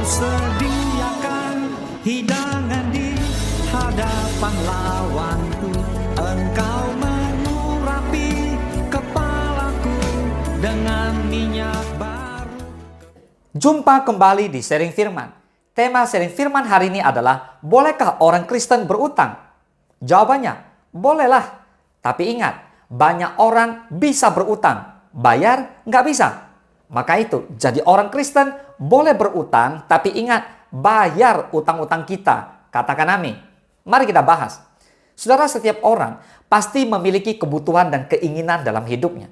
sediakan hidangan di hadapan lawanku. Engkau mengurapi kepalaku dengan minyak baru. Jumpa kembali di Sharing Firman. Tema Sharing Firman hari ini adalah, bolehkah orang Kristen berutang? Jawabannya, bolehlah. Tapi ingat, banyak orang bisa berutang, bayar nggak bisa. Maka itu, jadi orang Kristen boleh berutang, tapi ingat, bayar utang-utang kita. Katakan amin. Mari kita bahas. Saudara, setiap orang pasti memiliki kebutuhan dan keinginan dalam hidupnya.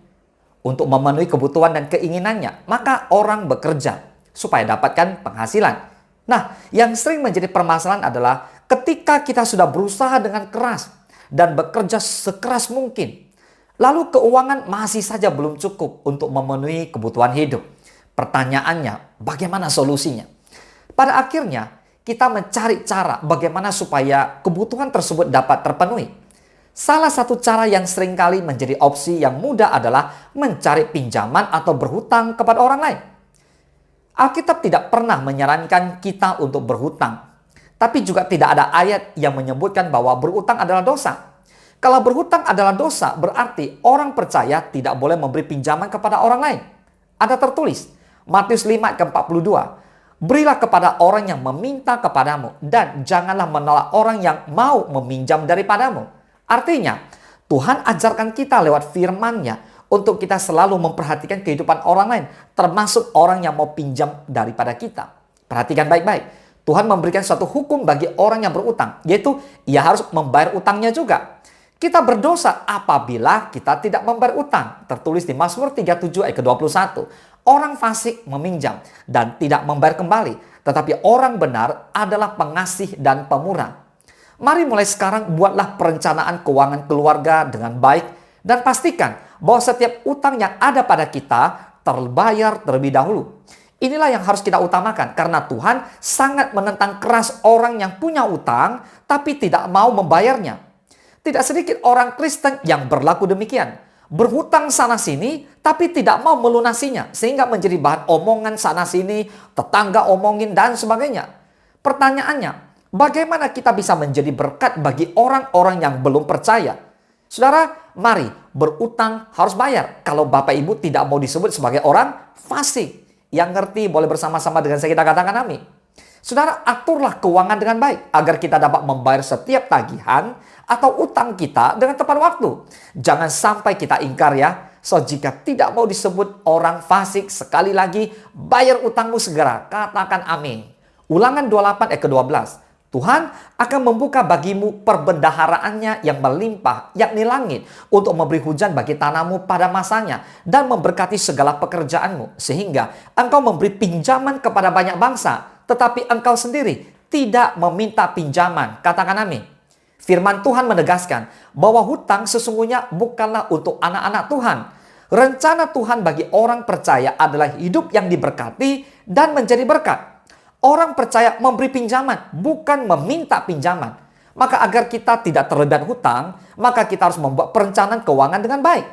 Untuk memenuhi kebutuhan dan keinginannya, maka orang bekerja supaya dapatkan penghasilan. Nah, yang sering menjadi permasalahan adalah ketika kita sudah berusaha dengan keras dan bekerja sekeras mungkin, lalu keuangan masih saja belum cukup untuk memenuhi kebutuhan hidup. Pertanyaannya, bagaimana solusinya? Pada akhirnya, kita mencari cara bagaimana supaya kebutuhan tersebut dapat terpenuhi. Salah satu cara yang seringkali menjadi opsi yang mudah adalah mencari pinjaman atau berhutang kepada orang lain. Alkitab tidak pernah menyarankan kita untuk berhutang. Tapi juga tidak ada ayat yang menyebutkan bahwa berhutang adalah dosa. Kalau berhutang adalah dosa, berarti orang percaya tidak boleh memberi pinjaman kepada orang lain. Ada tertulis, Matius 5 ayat 42. Berilah kepada orang yang meminta kepadamu, dan janganlah menolak orang yang mau meminjam daripadamu. Artinya, Tuhan ajarkan kita lewat firman-Nya untuk kita selalu memperhatikan kehidupan orang lain, termasuk orang yang mau pinjam daripada kita. Perhatikan baik-baik. Tuhan memberikan suatu hukum bagi orang yang berutang, yaitu ia harus membayar utangnya juga. Kita berdosa apabila kita tidak membayar utang. Tertulis di Mazmur 37 ayat ke-21. Orang fasik meminjam dan tidak membayar kembali, tetapi orang benar adalah pengasih dan pemurah. Mari mulai sekarang buatlah perencanaan keuangan keluarga dengan baik dan pastikan bahwa setiap utang yang ada pada kita terbayar terlebih dahulu. Inilah yang harus kita utamakan karena Tuhan sangat menentang keras orang yang punya utang tapi tidak mau membayarnya. Tidak sedikit orang Kristen yang berlaku demikian. Berhutang sana-sini tapi tidak mau melunasinya sehingga menjadi bahan omongan sana-sini, tetangga omongin dan sebagainya. Pertanyaannya, bagaimana kita bisa menjadi berkat bagi orang-orang yang belum percaya? Saudara, mari berutang harus bayar. Kalau Bapak Ibu tidak mau disebut sebagai orang fasik. Yang ngerti boleh bersama-sama dengan saya kita katakan amin. Saudara, aturlah keuangan dengan baik agar kita dapat membayar setiap tagihan atau utang kita dengan tepat waktu. Jangan sampai kita ingkar ya. So, jika tidak mau disebut orang fasik, sekali lagi bayar utangmu segera. Katakan amin. Ulangan 28 ayat ke-12. Tuhan akan membuka bagimu perbendaharaannya yang melimpah, yakni langit, untuk memberi hujan bagi tanahmu pada masanya dan memberkati segala pekerjaanmu, sehingga engkau memberi pinjaman kepada banyak bangsa, tetapi engkau sendiri tidak meminta pinjaman. Katakan amin. Firman Tuhan menegaskan bahwa hutang sesungguhnya bukanlah untuk anak-anak Tuhan. Rencana Tuhan bagi orang percaya adalah hidup yang diberkati dan menjadi berkat. Orang percaya memberi pinjaman, bukan meminta pinjaman. Maka agar kita tidak terlibat hutang, maka kita harus membuat perencanaan keuangan dengan baik.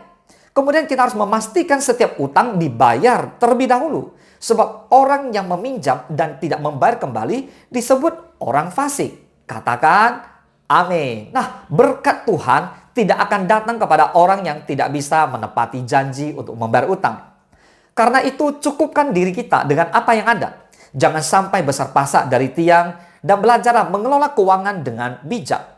Kemudian kita harus memastikan setiap utang dibayar terlebih dahulu. Sebab orang yang meminjam dan tidak membayar kembali disebut orang fasik. Katakan amin. Nah, berkat Tuhan tidak akan datang kepada orang yang tidak bisa menepati janji untuk membayar utang. Karena itu cukupkan diri kita dengan apa yang ada. Jangan sampai besar pasak dari tiang dan belajarlah mengelola keuangan dengan bijak.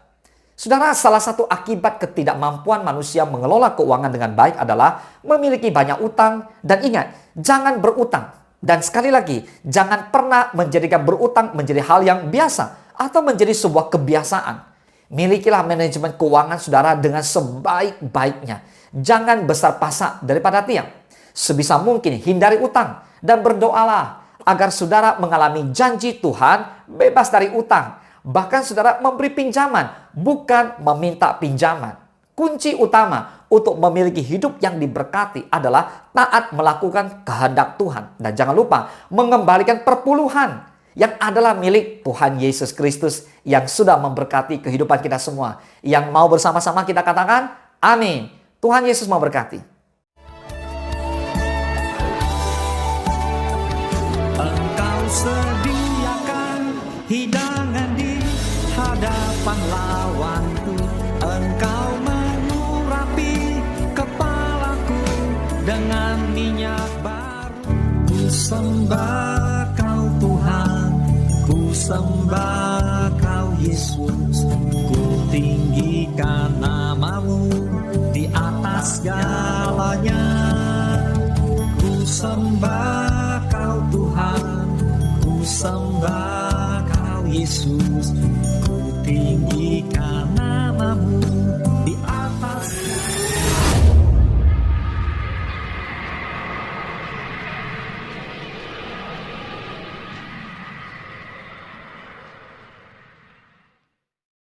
Saudara, salah satu akibat ketidakmampuan manusia mengelola keuangan dengan baik adalah memiliki banyak utang. Dan ingat, jangan berutang. Dan sekali lagi, jangan pernah menjadikan berutang menjadi hal yang biasa atau menjadi sebuah kebiasaan. Milikilah manajemen keuangan saudara dengan sebaik-baiknya. Jangan besar pasak daripada tiang. Sebisa mungkin hindari utang dan berdoalah agar saudara mengalami janji Tuhan bebas dari utang. Bahkan saudara memberi pinjaman, bukan meminta pinjaman. Kunci utama untuk memiliki hidup yang diberkati adalah taat melakukan kehendak Tuhan. Dan jangan lupa mengembalikan perpuluhan yang adalah milik Tuhan Yesus Kristus yang sudah memberkati kehidupan kita semua. Yang mau bersama-sama kita katakan, amin. Tuhan Yesus memberkati. Engkau sedia pahlawanku, Engkau mengurapi kepalaku dengan minyak baru. Ku sembah Kau Tuhan, ku sembah Kau Yesus, ku tinggi